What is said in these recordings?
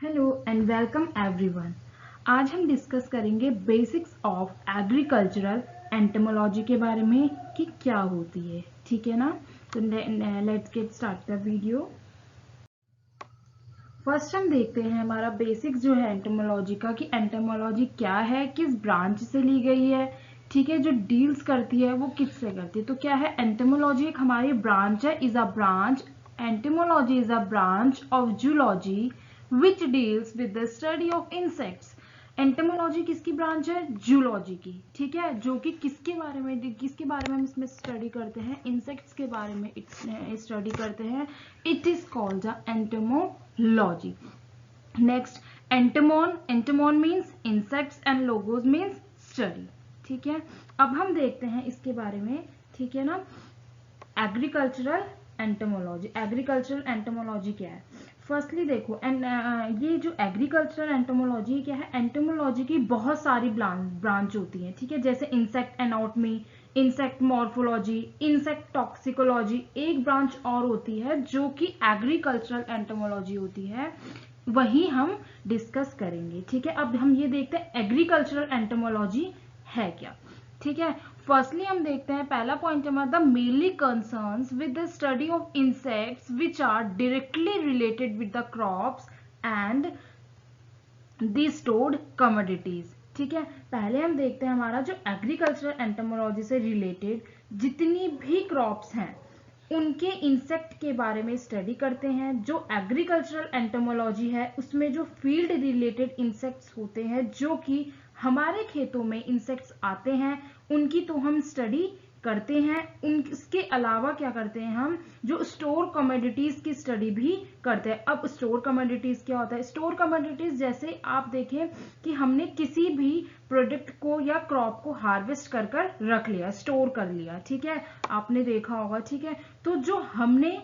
Hello and welcome everyone. आज हम discuss करेंगे बेसिक्स ऑफ एग्रीकल्चरल एंटोमोलॉजी के बारे में कि क्या होती है। ठीक है ना, तो let's get start the video. First हम देखते हैं हमारा बेसिक्स जो है एंटोमोलॉजी का, कि एंटोमोलॉजी क्या है, किस ब्रांच से ली गई है। ठीक है, जो डील्स करती है वो किससे करती है। तो क्या है, एंटोमोलॉजी एक हमारी ब्रांच है, is a branch. Entomology is a branch of zoology which deals with the study of insects. Entomology किसकी ब्रांच है, जूलॉजी की। ठीक है, जो कि किसके बारे में हम इसमें स्टडी करते हैं, इंसेक्ट्स के बारे में स्टडी करते हैं। It is called the entomology. Next, entomon means insects and logos means study. ठीक है, अब हम देखते हैं इसके बारे में। ठीक है ना, एग्रीकल्चरल एंटोमोलॉजी क्या है। फर्स्टली देखो, ये जो एग्रीकल्चरल एंटोमोलॉजी क्या है, एंटोमोलॉजी की बहुत सारी ब्रांच होती है। ठीक है, जैसे insect anatomy, insect morphology, insect toxicology. एक ब्रांच और होती है जो कि एग्रीकल्चरल एंटोमोलॉजी होती है, वही हम डिस्कस करेंगे। ठीक है, अब हम ये देखते हैं एग्रीकल्चरल एंटोमोलॉजी है क्या। ठीक है, फर्स्टली हम देखते हैं पहला पॉइंट हमारा, the mainly concerns with the study of insects which are directly related with the crops and the stored commodities. ठीक है, पहले हम देखते हैं हमारा जो एग्रीकल्चरल एंटोमोलॉजी से रिलेटेड जितनी भी क्रॉप्स हैं उनके इंसेक्ट के बारे में स्टडी करते हैं। जो एग्रीकल्चरल एंटोमोलॉजी है उसमें जो फील्ड रिलेटेड इंसेक्ट्स होते हैं, जो कि हमारे खेतों में इंसेक्ट्स आते हैं, उनकी तो हम स्टडी करते हैं। उसके अलावा क्या करते हैं, हम जो स्टोर कमोडिटीज की स्टडी भी करते हैं। अब स्टोर कमोडिटीज क्या होता है, स्टोर कमोडिटीज जैसे आप देखें कि हमने किसी भी प्रोडक्ट को या क्रॉप को हार्वेस्ट कर कर रख लिया, स्टोर कर लिया। ठीक है, आपने देखा होगा। ठीक है, तो जो हमने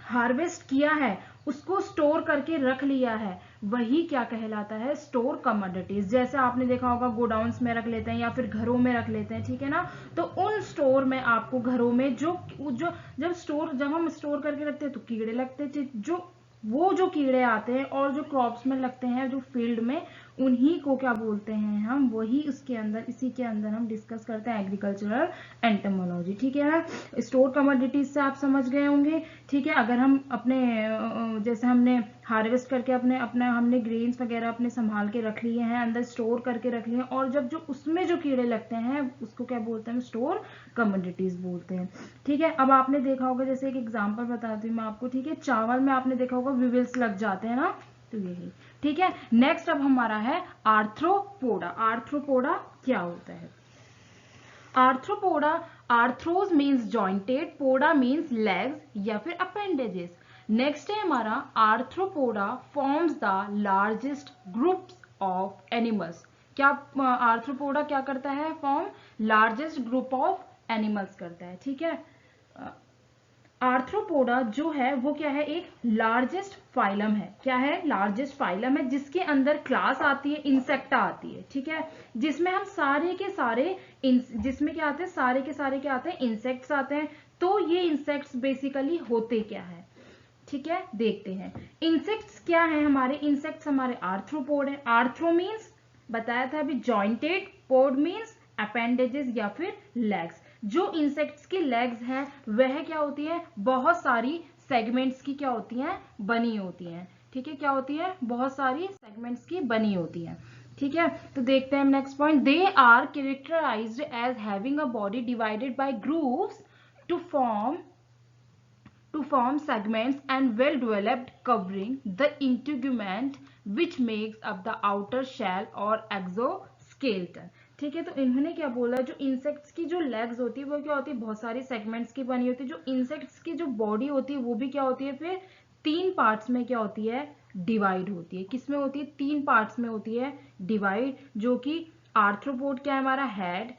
हार्वेस्ट किया है उसको स्टोर करके रख लिया है, वही क्या कहलाता है, स्टोर कमोडिटीज। जैसे आपने देखा होगा गोडाउन्स में रख लेते हैं या फिर घरों में रख लेते हैं। ठीक है ना, तो उन स्टोर में आपको घरों में जो जब हम स्टोर करके रखते हैं तो कीड़े लगते थे, जो कीड़े आते हैं और जो क्रॉप्स में लगते हैं जो फील्ड में, उन्हीं को क्या बोलते हैं हम, वही उसके अंदर इसी के अंदर हम डिस्कस करते हैं एग्रीकल्चरल एंटोमोलॉजी। ठीक है ना, स्टोर कमोडिटीज से आप समझ गए होंगे। ठीक है, अगर हम अपने जैसे हमने हार्वेस्ट करके हमने ग्रेन्स वगैरह अपने संभाल के रख लिए हैं, अंदर स्टोर करके रख लिए हैं, और जब जो उसमें जो कीड़े लगते हैं उसको क्या बोलते हैं, स्टोर कमोडिटीज बोलते हैं। ठीक है, अब आपने देखा होगा, जैसे एक एग्जांपल बताती हूँ मैं आपको। ठीक है, चावल में आपने देखा होगा विविल्स लग जाते हैं ना, तो यही। ठीक है, नेक्स्ट अब हमारा है आर्थ्रोपोडा। आर्थ्रोपोडा क्या होता है, arthropoda, arthros means jointed, poda means legs या फिर अपेंडेजेस। नेक्स्ट है हमारा arthropoda forms the largest groups of animals. क्या आर्थ्रोपोडा क्या करता है, form largest group of animals करता है। ठीक है, आर्थ्रोपोडा जो है वो क्या है, एक लार्जेस्ट फाइलम है। क्या है, लार्जेस्ट फाइलम है, जिसके अंदर क्लास आती है, इंसेक्टा आती है। ठीक है, जिसमें हम सारे के सारे जिसमें क्या आते हैं, सारे के सारे क्या आते हैं, इंसेक्ट्स आते हैं। तो ये इंसेक्ट्स बेसिकली होते क्या है, ठीक है, देखते हैं। इंसेक्ट्स क्या है हमारे, इंसेक्ट्स हमारे आर्थ्रोपोड है। आर्थ्रो मीन्स बताया था अभी जॉइंटेड, पोड मीन्स अपेंडेजेस या फिर लेग्स। जो इंसेक्ट्स की लेग्स हैं वह क्या होती है, बहुत सारी सेगमेंट्स की क्या होती हैं, बनी होती हैं। ठीक है, क्या होती है, बहुत सारी सेगमेंट्स की बनी होती हैं। ठीक है, तो देखते हैं next point, they are characterised as having a body divided by grooves to form segments and well developed covering the integument which makes up the outer shell or exoskeleton। ठीक है, तो इन्होंने क्या बोला, जो इंसेक्ट्स की जो लेग्स होती है वो क्या होती है, बहुत सारी सेगमेंट्स की बनी होती है। जो इंसेक्ट्स की जो बॉडी होती है वो भी क्या होती है, फिर 3 पार्ट्स में क्या होती है, डिवाइड होती है। किसमें होती है, 3 पार्ट्स में होती है डिवाइड, जो कि आर्थ्रोपोड क्या है हमारा, हेड,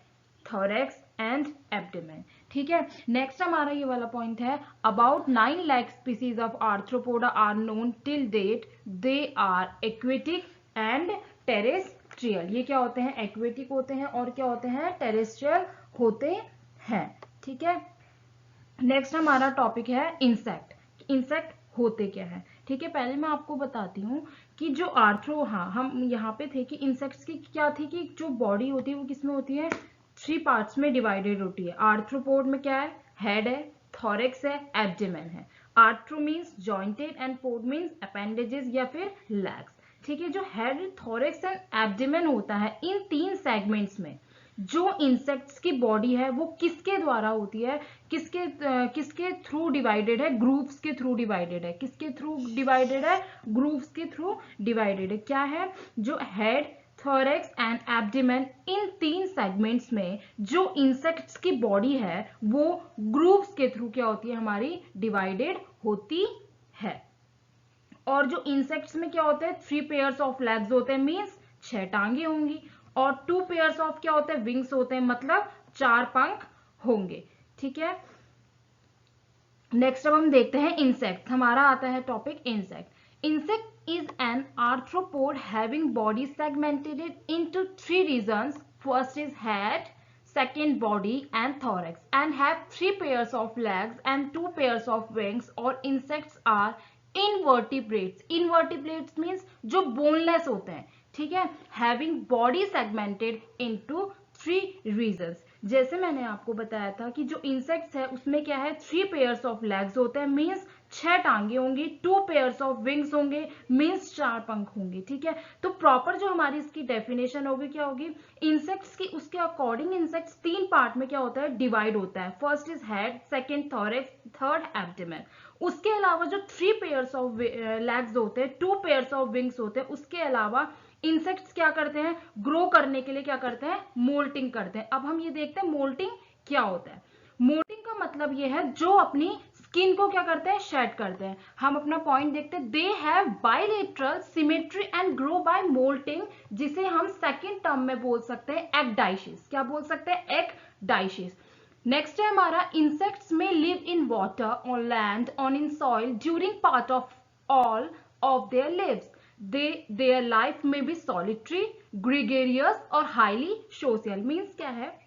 थोरैक्स एंड एब्डोमेन। ठीक है, नेक्स्ट हमारा ये वाला पॉइंट है, about 9 lakh species of arthropoda are known till date, they are aquatic and terrestrial. ये क्या होते हैं, एक्वेटिक होते हैं और क्या होते हैं, टेरेस्ट्रियल होते हैं। ठीक है, नेक्स्ट हमारा टॉपिक है इंसेक्ट। इंसेक्ट होते क्या है। ठीक ठीक है, पहले मैं आपको बताती हूँ कि जो आर्थ्रो, हाँ हम यहाँ पे थे कि इंसेक्ट्स की क्या थी कि जो बॉडी होती है वो किसमें होती है, 3 पार्ट्स में डिवाइडेड होती है। आर्थ्रोपोड में क्या है, हेड है, थॉरेक्स है, एब्डोमेन है। Arthro means jointed and pod means appendages या फिर लेग्स। ठीक है, जो हेड, थॉरेक्स एंड एब्डोमेन होता है, इन 3 सेगमेंट्स में जो इंसेक्ट्स की बॉडी है वो किसके द्वारा होती है, किसके थ्रू डिवाइडेड है, ग्रुप्स के थ्रू डिवाइडेड है। किसके थ्रू डिवाइडेड है, ग्रुप्स के थ्रू डिवाइडेड है। क्या है, जो head, thorax and abdomen, in 3 segments में जो इंसेक्ट्स की बॉडी है वो ग्रुप्स के थ्रू क्या होती है, हमारी डिवाइडेड होती है। और जो इंसेक्ट्स में क्या होते हैं, 3 पेयर्स ऑफ लेग्स होते हैं, मीन्स 6 टांगे होंगी, और 2 पेयर्स ऑफ क्या होते हैं, विंग्स होते हैं, मतलब 4 पंख होंगे। ठीक है, नेक्स्ट अब हम देखते हैं इंसेक्ट। हमारा आता है topic insect. Insect is an arthropod having body segmented into 3 regions. First is head, second body and thorax, and have 3 pairs of legs and 2 pairs of wings. Or insects are invertebrates. Invertebrates means जो boneless होते हैं, ठीक है, having body segmented into 3 regions. जैसे मैंने आपको बताया था कि जो इंसेक्ट्स है उसमें क्या है, 3 पेयर्स ऑफ लेग्स होते हैं, मीन्स 6 टांगे होंगी, 2 पेयर्स ऑफ विंग्स होंगे, मीन्स 4 पंख होंगे। ठीक है, तो प्रॉपर जो हमारी इसकी डेफिनेशन होगी क्या होगी, इंसेक्ट्स की, उसके अकॉर्डिंग इंसेक्ट्स 3 पार्ट में क्या होता है, डिवाइड होता है। First is head, second thorax, third abdomen. उसके अलावा जो 3 पेयर्स ऑफ लेग्स होते हैं, 2 पेयर्स ऑफ विंग्स होते हैं, उसके अलावा इंसेक्ट्स क्या करते हैं, ग्रो करने के लिए क्या करते हैं, मोल्टिंग करते हैं। अब हम ये देखते हैं मोल्टिंग क्या होता है। मोल्टिंग का मतलब ये है जो अपनी स्किन को क्या करते हैं, शेड करते हैं। हम अपना पॉइंट देखते हैं, they have bilateral symmetry and grow by moulting, जिसे हम सेकंड टर्म में बोल सकते हैं एक्डाइसिस। क्या बोल सकते हैं, एक्डाइसिस। नेक्स्ट है हमारा, insects may live in water, on land, on in soil during part of all of their lives. Their life may be solitary, gregarious और हाईली सोशल। मीन्स क्या है,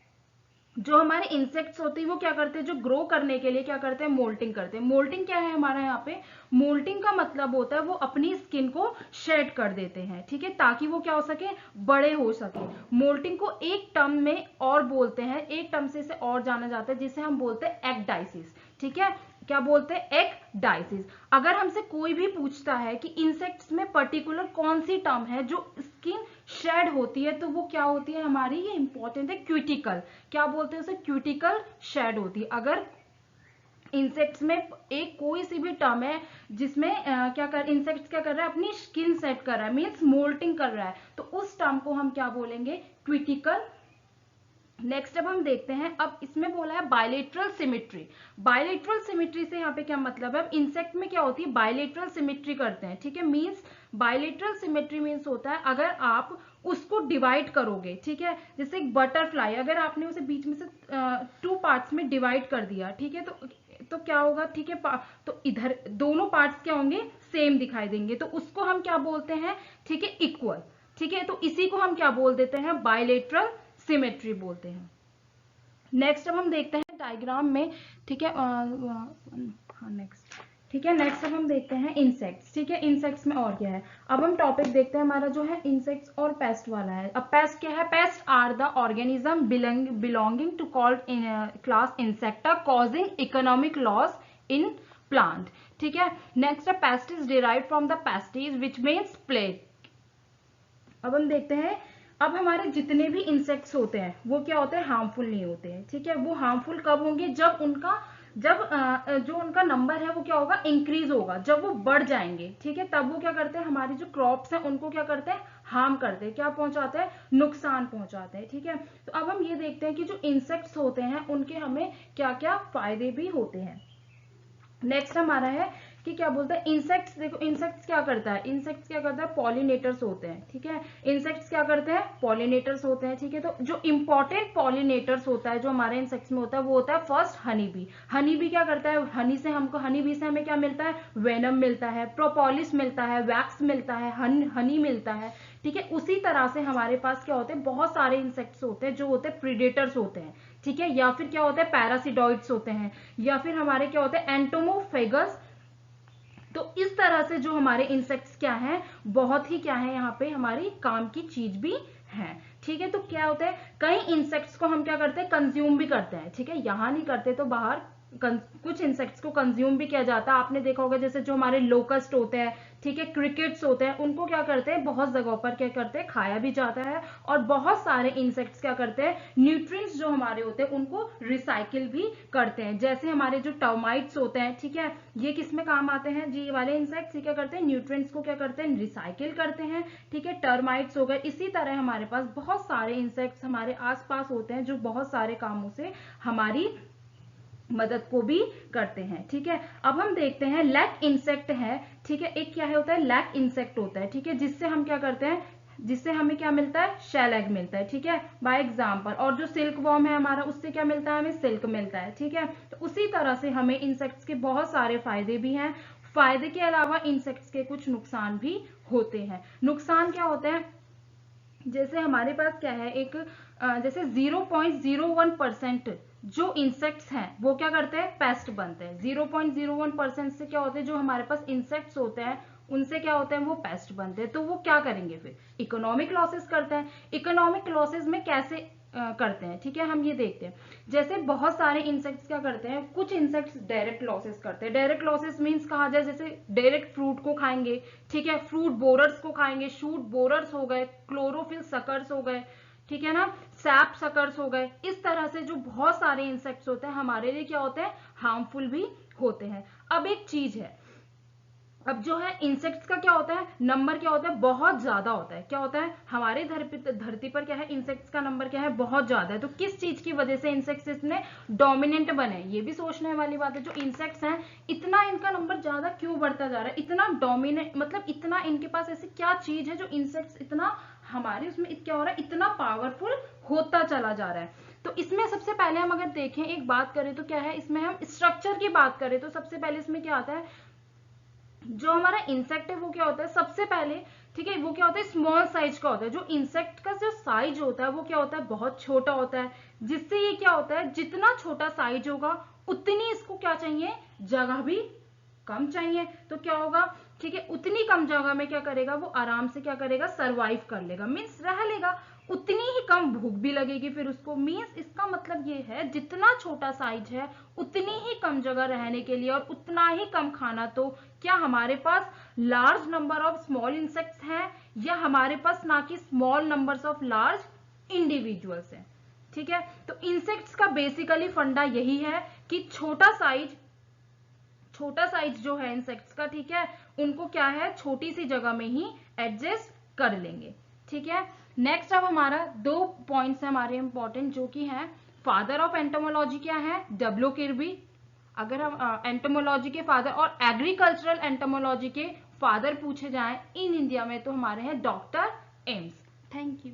जो हमारे इंसेक्ट्स होते हैं वो क्या करते हैं, जो ग्रो करने के लिए क्या करते हैं, मोल्टिंग करते हैं। मोल्टिंग क्या है हमारा यहाँ पे, मोल्टिंग का मतलब होता है वो अपनी स्किन को शेड कर देते हैं, ठीक है, ताकि वो क्या हो सके, बड़े हो सके। मोल्टिंग को एक टर्म में और बोलते हैं, एक टर्म से इसे और जाना जाता है, जिसे हम बोलते हैं एक्डाइसिस। ठीक है, क्या बोलते हैं, एक्डाइसिस। अगर हमसे कोई भी पूछता है कि इंसेक्ट्स में पर्टिकुलर कौन सी टर्म है जो स्किन शेड होती है, तो वो क्या होती है हमारी, ये इंपॉर्टेंट है, क्यूटिकल। क्या बोलते हैं उसे, क्यूटिकल शेड होती है। अगर इंसेक्ट्स में एक कोई सी भी टर्म है जिसमें इंसेक्ट्स क्या कर रहा है, अपनी स्किन सेट कर रहा है, मीन्स मोल्टिंग कर रहा है, तो उस टर्म को हम क्या बोलेंगे, क्यूटिकल। नेक्स्ट अब हम देखते हैं, अब इसमें बोला है बायलेटरल सिमेट्री। बायलेटरल सिमेट्री से यहाँ पे क्या मतलब है, इंसेक्ट में क्या होती है, बायलेटरल सिमेट्री करते हैं। ठीक है, मीन्स बायलेटरल सिमेट्री मीन्स होता है अगर आप उसको डिवाइड करोगे, ठीक है, जैसे एक बटरफ्लाई, अगर आपने उसे बीच में से 2 पार्ट्स में डिवाइड कर दिया, ठीक है, तो क्या होगा, ठीक है, तो इधर दोनों पार्ट्स क्या होंगे, सेम दिखाई देंगे, तो उसको हम क्या बोलते हैं, ठीक है, इक्वल। ठीक है, तो इसी को हम क्या बोल देते हैं, बायलेटरल सिमेट्री बोलते हैं। नेक्स्ट अब हम देखते हैं डायग्राम में, ठीक है, नेक्स्ट, ठीक है, नेक्स्ट अब हम देखते हैं इंसेक्ट्स। ठीक है, इंसेक्ट्स में और क्या है, अब हम टॉपिक देखते हैं हमारा जो है इंसेक्ट्स और पेस्ट वाला है। अब पेस्ट क्या है, pest are the organism belonging to called class insecta causing economic loss in plant. ठीक है, next pest is derived from the pestis which means plague. अब हम देखते हैं, अब हमारे जितने भी इंसेक्ट्स होते हैं वो क्या होते हैं, हार्मफुल नहीं होते हैं। ठीक है, वो हार्मफुल कब होंगे, जब जो उनका नंबर है वो क्या होगा, इंक्रीज होगा, जब वो बढ़ जाएंगे, ठीक है, तब वो क्या करते हैं, हमारी जो क्रॉप्स हैं उनको क्या करते हैं, हार्म करते हैं, क्या पहुंचाते हैं, नुकसान पहुंचाते हैं। ठीक है, तो अब हम ये देखते हैं कि जो इंसेक्ट्स होते हैं उनके हमें क्या क्या फायदे भी होते हैं। नेक्स्ट हमारा है कि क्या बोलता है, इंसेक्ट्स, देखो इंसेक्ट्स क्या करता है, इंसेक्ट्स क्या करता है, पॉलिनेटर्स होते हैं। ठीक है, इंसेक्ट्स क्या करते हैं, पॉलिनेटर्स होते हैं। ठीक है, तो जो इंपॉर्टेंट पॉलिनेटर्स होता है जो हमारे इंसेक्ट्स में होता है वो होता है first honey bee. Honey bee क्या करता है, हनी बी से हमें क्या मिलता है, वेनम मिलता है, प्रोपोलिस मिलता है, वैक्स मिलता है, हनी मिलता है। ठीक है, उसी तरह से हमारे पास क्या होते हैं, बहुत सारे इंसेक्ट्स होते हैं जो होते हैं प्रीडेटर्स होते हैं। ठीक है, या फिर क्या होता है, पैरासिडॉइड्स होते हैं, या फिर हमारे क्या होते हैं, एंटोमोफेगस तो इस तरह से जो हमारे इंसेक्ट्स क्या है, बहुत ही क्या है यहाँ पे हमारी काम की चीज भी है। ठीक है, तो क्या होता है, कई इंसेक्ट्स को हम क्या करते हैं, कंज्यूम भी करते हैं। ठीक है, यहाँ नहीं करते तो बाहर कुछ इंसेक्ट्स को कंज्यूम भी किया जाता है। आपने देखा होगा जैसे जो हमारे लोकस्ट होते हैं, ठीक है, क्रिकेट्स होते हैं, उनको क्या करते हैं, बहुत जगहों पर क्या करते हैं, खाया भी जाता है। और बहुत सारे इंसेक्ट्स क्या करते हैं, न्यूट्रिएंट्स जो हमारे होते हैं उनको रिसाइकिल भी करते हैं। जैसे हमारे जो टर्माइट्स होते हैं, ठीक है, ये किस में काम आते हैं जी, ये वाले इंसेक्ट्स क्या करते हैं, न्यूट्रिएंट्स को क्या करते हैं, रिसाइकिल करते हैं। ठीक है, टर्माइट्स हो गए। इसी तरह हमारे पास बहुत सारे इंसेक्ट्स हमारे आसपास होते हैं जो बहुत सारे कामों से हमारी मदद को भी करते हैं। ठीक है, अब हम देखते हैं लैक इंसेक्ट है। ठीक है, एक क्या है होता है, लैक इंसेक्ट होता है। ठीक है, जिससे हम क्या करते हैं, जिससे हमें क्या मिलता है, शेल एग मिलता है। ठीक है, बाय एग्जाम्पल। और जो सिल्क वॉर्म है हमारा, उससे क्या मिलता है, हमें सिल्क मिलता है। ठीक है, तो उसी तरह से हमें इंसेक्ट्स के बहुत सारे फायदे भी हैं। फायदे के अलावा इंसेक्ट्स के कुछ नुकसान भी होते हैं। नुकसान क्या होते हैं, जैसे हमारे पास क्या है, एक जैसे 0.01% जो इंसेक्ट्स हैं वो क्या करते हैं, पेस्ट बनते हैं। 0.01% से क्या होते हैं, जो हमारे पास इंसेक्ट्स होते हैं उनसे क्या होते हैं, वो पेस्ट बनते हैं। तो वो क्या करेंगे, फिर इकोनॉमिक लॉसेस करते हैं। इकोनॉमिक लॉसेस में कैसे करते हैं, ठीक है, हम ये देखते हैं। जैसे बहुत सारे इंसेक्ट्स क्या करते हैं, कुछ इंसेक्ट्स डायरेक्ट लॉसेस करते हैं। डायरेक्ट लॉसेस मींस कहा जाए जैसे डायरेक्ट फ्रूट को खाएंगे, ठीक है, फ्रूट बोरर्स को खाएंगे, शूट बोरर्स हो गए, क्लोरोफिल सकर्स हो गए, ठीक है ना, सैप सकर्स हो गए। इस तरह से जो बहुत सारे इंसेक्ट्स होते हैं हमारे लिए क्या होते हैं, हार्मफुल भी होते हैं। अब एक चीज है, अब जो है इंसेक्ट्स का क्या होता है, नंबर क्या होता है, बहुत ज्यादा होता है। क्या होता है, हमारे धरती पर क्या है, इंसेक्ट्स का नंबर क्या है, बहुत ज्यादा है। तो किस चीज की वजह से इंसेक्ट्स इतने डोमिनेंट बने, ये भी सोचने वाली बात है। जो इंसेक्ट्स हैं इतना इनका नंबर ज्यादा क्यों बढ़ता जा रहा है, इतना डोमिनेंट, मतलब इतना इनके पास ऐसी क्या चीज है जो इंसेक्ट्स इतना हमारे उसमें क्या हो रहा है, इतना पावरफुल होता चला जा रहा है। तो इसमें सबसे पहले हम अगर देखें, एक बात करें तो क्या है, इसमें हम स्ट्रक्चर की बात करें तो सबसे पहले इसमें क्या आता है, जो हमारा इंसेक्ट है वो क्या होता है, सबसे पहले, ठीक है, वो क्या होता है, स्मॉल साइज का होता है। जो इंसेक्ट का जो साइज होता है वो क्या होता है, बहुत छोटा होता है। जिससे ये क्या होता है, जितना छोटा साइज होगा उतनी इसको क्या चाहिए, जगह भी कम चाहिए। तो क्या होगा, ठीक है, उतनी कम जगह में क्या करेगा, वो आराम से क्या करेगा, सरवाइव कर लेगा, मीन्स रह लेगा। उतनी ही कम भूख भी लगेगी फिर उसको। मीन्स इसका मतलब ये है, जितना छोटा साइज है उतनी ही कम जगह रहने के लिए और उतना ही कम खाना। तो क्या हमारे पास large number of small insects हैं, या हमारे पास ना कि small numbers of large individuals हैं। ठीक है, तो इंसेक्ट्स का बेसिकली फंडा यही है कि छोटा साइज जो है इंसेक्ट्स का, ठीक है, उनको क्या है, छोटी सी जगह में ही एडजस्ट कर लेंगे। ठीक है, नेक्स्ट अब हमारा 2 पॉइंट्स है हमारे इंपॉर्टेंट, जो कि है फादर ऑफ एंटोमोलॉजी क्या है, डब्ल्यू किर्बी। अगर हम एंटोमोलॉजी के फादर और एग्रीकल्चरल एंटोमोलॉजी के फादर पूछे जाएं इन इंडिया में तो हमारे हैं डॉक्टर एम्स। Thank you.